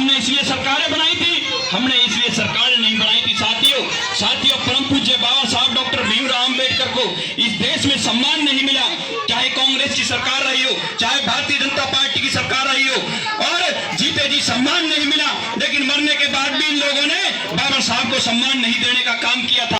हमने इसलिए सरकारें बनाई थी, हमने इसलिए सरकारें नहीं बनाई थी साथियों परम पूज्य बाबा साहब डॉक्टर भीमराव अंबेडकर को इस देश में सम्मान नहीं मिला, चाहे कांग्रेस की सरकार रही हो, चाहे भारतीय जनता पार्टी की सरकार रही हो, और जीते जी सम्मान नहीं मिला। लेकिन मरने के बाद भी इन लोगों ने बाबा साहब को सम्मान नहीं देने का काम किया था।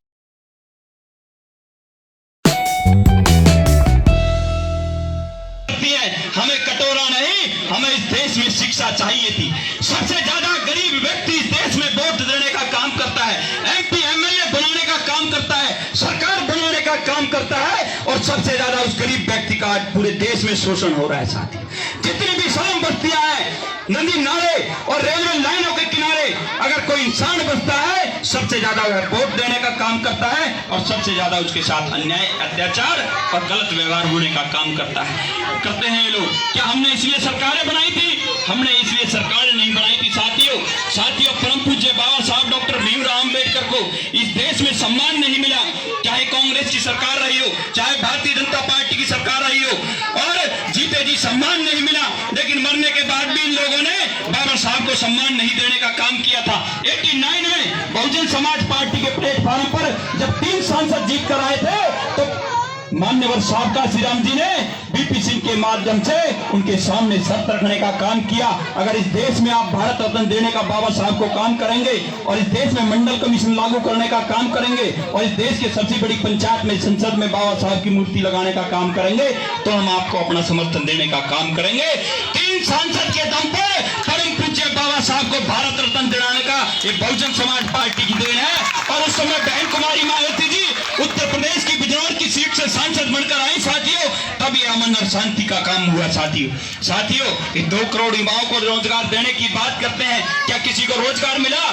हमें कटोरा नहीं, हमें इस देश में शिक्षा चाहिए थी। सबसे ज्यादा गरीब व्यक्ति इस देश में वोट देने का काम करता है, एमपी एमएलए बनाने का काम करता है, सरकार बनाने का काम करता है, और सबसे ज्यादा उस गरीब व्यक्ति का आज पूरे देश में शोषण हो रहा है। साथी जितनी भी स्लम बस्तियां हैं, नदी नाले और रेलवे लाइनों के किनारे अगर कोई इंसान बसता है, सबसे ज्यादा वह वोट देने का काम करता है और सबसे ज्यादा उसके साथ अन्याय, अत्याचार और गलत व्यवहार होने का काम करते हैं ये लोग। क्या हमने इसलिए सरकारें बनाई थी? हमने इसलिए सरकारें नहीं बनाई थी साथियों परम पूज्य बाबा साहब डॉक्टर भीमराव अंबेडकर को इस देश में सम्मान नहीं मिला, चाहे कांग्रेस की सरकार रही हो, चाहे भारतीय जनता पार्टी की सरकार रही हो, और जीते जी सम्मान नहीं मिला। लेकिन मरने के बाद भी इन लोगों ने बाबा साहब को सम्मान नहीं देने का काम किया था। 89 में बहुजन समाज पार्टी के प्लेटफॉर्म पर जब 3 सांसद जीत कर आए थे, तो मान्यवर साबका श्री राम जी ने बीपी सिंह के माध्यम से उनके सामने सर रखने का काम किया। अगर इस देश में आप भारत रत्न देने का बाबा साहब को काम करेंगे, और इस देश में मंडल कमीशन लागू करने का काम करेंगे, और इस देश के सबसे बड़ी पंचायत में, संसद में बाबा साहब की मूर्ति लगाने का काम करेंगे, तो हम आपको अपना समर्थन देने का काम करेंगे। 3 सांसद के दम पर परम पूज्य बाबा साहब को भारत रत्न दिलाने का ये बहुजन समाज पार्टी की देन है। और उस समय बहन कुमारी मायावती जी उत्तर प्रदेश की बिजनौर की सीट से सांसद बनकर आई साथियों, तब ये अमन और शांति का काम हुआ साथियों 2 करोड़ युवाओं को रोजगार देने की बात करते हैं, क्या किसी को रोजगार मिला?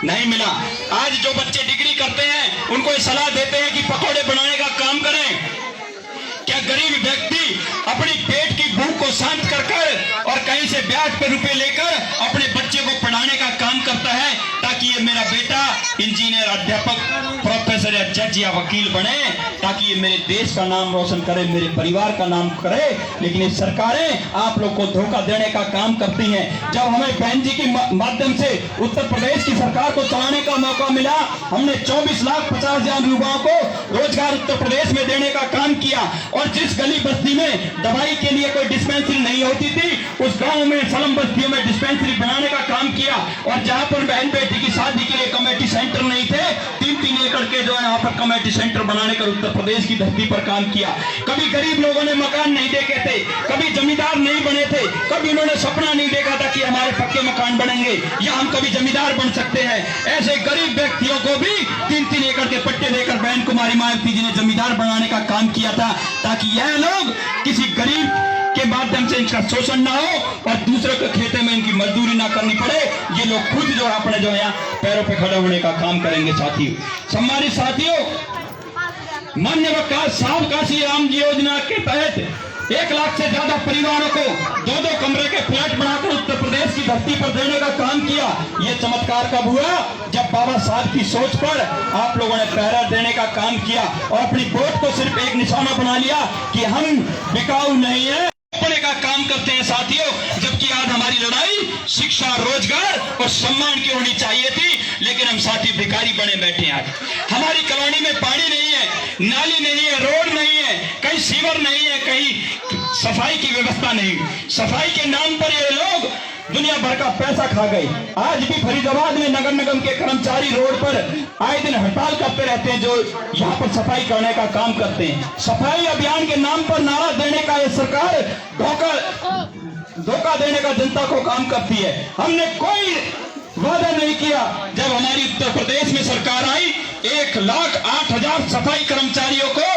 नहीं मिला। आज जो बच्चे डिग्री करते हैं उनको ये सलाह देते हैं कि पकौड़े बनाने का काम करें। क्या गरीब व्यक्ति अपनी पेट की भूख को शांत कर और कहीं से ब्याज पे रुपए लेकर अपने बच्चे को पढ़ाने का काम करता है, ताकि ये मेरा बेटा इंजीनियर, अध्यापक, प्रोफेसर या जज या वकील बने, ताकि ये मेरे देश का नाम रोशन करे, मेरे परिवार का नाम करे। लेकिन ये सरकारें आप लोग को धोखा देने का काम करती हैं। जब हमें बहन जी के माध्यम से उत्तर प्रदेश की सरकार को चलाने का मौका मिला, हमने 24,50,000 युवाओं को रोजगार उत्तर प्रदेश में देने का काम किया। और जिस गली बस्ती में दवाई के लिए कोई डिस्पेंसरी नहीं होती थी, उस गांव में, स्लम बस्तियों में डिस्पेंसरी बनाने का काम किया। और जहां पर बहन बेटी की शादी के लिए कमेटी सेंटर नहीं थे, 3-3 एकड़ के जो है यहाँ पर कमेटी सेंटर बनाने का उत्तर प्रदेश की धरती पर काम किया। कभी गरीब लोगों ने मकान नहीं देखे थे, कभी जमींदार नहीं बने थे, कभी उन्होंने सपना नहीं देखा था कि हमारे पक्के मकान बनेंगे या हम कभी जमींदार बन सकते हैं। ऐसे गरीब व्यक्तियों को भी 3-3 एकड़ के पट्टे देकर बहन कुमारी मायावती जी ने जमींदार बनाने का काम किया था, ताकि यह लोग किसी गरीब के माध्यम से इनका शोषण ना हो और दूसरों के खेते में इनकी मजदूरी ना करनी पड़े। ये लोग खुद जो है अपने जो है पैरों पे खड़े होने का काम करेंगे सम्मानित साथियों, माननीय साबका श्री राम जी योजना के तहत 1 लाख से ज्यादा परिवारों को 2-2 कमरे के फ्लैट बनाकर उत्तर प्रदेश की धरती पर देने का काम किया। ये चमत्कार कब हुआ? जब बाबा साहब की सोच पर आप लोगों ने पहरा देने का काम किया और अपनी वोट को सिर्फ एक निशाना बना लिया कि हम बिकाऊ नहीं है, का काम करते हैं साथियों। जबकि आज हमारी लड़ाई शिक्षा, रोजगार और सम्मान की होनी चाहिए थी, लेकिन हम साथी भिखारी बने बैठे हैं। आज हमारी कॉलोनी में पानी नहीं है, नाली नहीं है, रोड नहीं है, कहीं सीवर नहीं है, कहीं सफाई की व्यवस्था नहीं। सफाई के नाम पर ये लोग दुनिया भर का पैसा खा गए। आज भी फरीदाबाद में नगर निगम के कर्मचारी रोड पर आए दिन हड़ताल करते रहते हैं, जो यहाँ पर सफाई करने का काम करते हैं। सफाई अभियान के नाम पर नारा देने का ये सरकार धोखा देने का जनता को काम करती है। हमने कोई वादा नहीं किया। जब हमारी उत्तर प्रदेश में सरकार आई, 1,08,000 सफाई कर्मचारियों को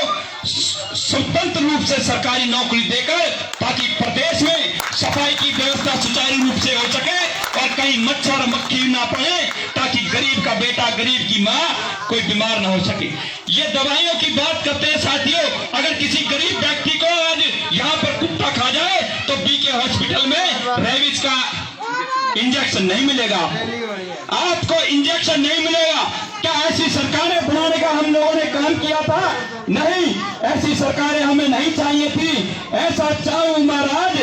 स्वतंत्र रूप से सरकारी नौकरी देकर, ताकि प्रदेश में सफाई की व्यवस्था सुचारू रूप से हो सके और कहीं मच्छर मक्खी ना पड़े, ताकि गरीब का बेटा, गरीब की माँ कोई बीमार ना हो सके। ये दवाइयों की बात करते हैं साथियों। अगर किसी गरीब व्यक्ति को आज यहाँ पर कुत्ता खा जाए तो बीके हॉस्पिटल में रेबीज का इंजेक्शन नहीं मिलेगा, आपको इंजेक्शन नहीं मिलेगा। क्या ऐसी सरकारें बनाने का हम लोगों ने काम किया था? नहीं, ऐसी सरकारें हमें नहीं चाहिए थी। ऐसा चाहूं महाराज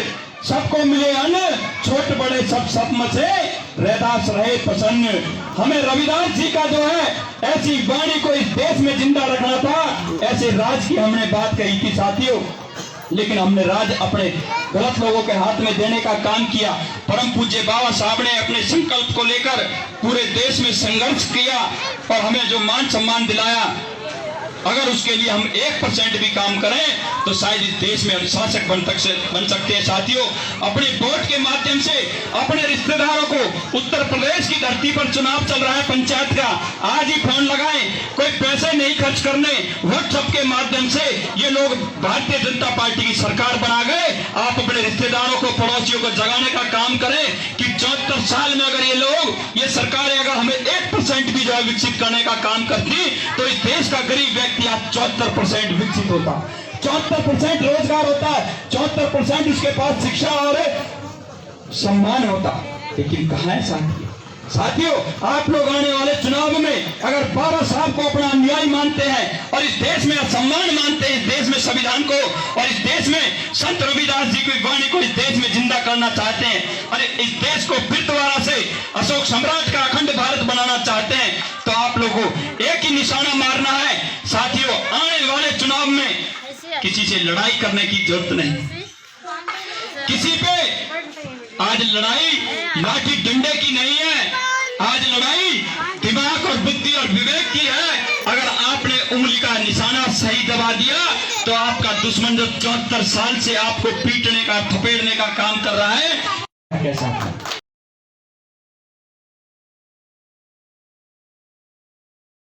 सबको मिले अन्न, छोटे बड़े सब में से रैदास रहे प्रसन्न। हमें रविदास जी का जो है ऐसी वाणी को इस देश में जिंदा रखना था। ऐसे राज की हमने बात कही थी साथियों, लेकिन हमने राज अपने गलत लोगों के हाथ में देने का काम किया। परम पूज्य बाबा साहब ने अपने संकल्प को लेकर पूरे देश में संघर्ष किया और हमें जो मान सम्मान दिलाया, अगर उसके लिए हम 1% भी काम करें तो शायद इस देश में हम शासक बन सकते हैं। साथियों, अपने वोट के माध्यम से अपने रिश्तेदारों को, उत्तर प्रदेश की धरती पर चुनाव चल रहा है पंचायत का, आज ही फोन लगाएं, कोई पैसे नहीं खर्च करने, व्हाट्सएप के माध्यम से ये लोग भारतीय जनता पार्टी की सरकार बना गए। आप अपने रिश्तेदारों को, पड़ोसियों को जगाने का काम करें कि 74 साल में अगर ये लोग, ये सरकारें अगर हमें 1% भी जो है विकसित करने का काम करती तो इस देश का गरीब व्यक्ति आज 74% विकसित होता, 74% रोजगार होता, 74% उसके पास शिक्षा और सम्मान होता। लेकिन कहां है साथियों, आप लोग आने वाले चुनाव में अगर बाबा साहब को अपना अन्यायी मानते हैं और इस देश में असम्मान मानते हैं, इस देश में संविधान को और इस देश में संत रविदास जी की वाणी को इस देश में जिंदा करना चाहते हैं, अरे इस देश को फिर दोबारा से अशोक सम्राट का अखंड भारत बनाना चाहते हैं, तो आप लोगों को एक ही निशाना मारना है। साथियों, आने वाले चुनाव में किसी से लड़ाई करने की जरूरत नहीं, किसी पे आज लड़ाई लाठी डंडे की नहीं है, आज लड़ाई दिमाग और बुद्धि और विवेक की है। अगर आपने उंगली का निशाना सही दबा दिया तो आपका दुश्मन जो 74 साल से आपको पीटने का, थपेड़ने का काम कर रहा है, कैसा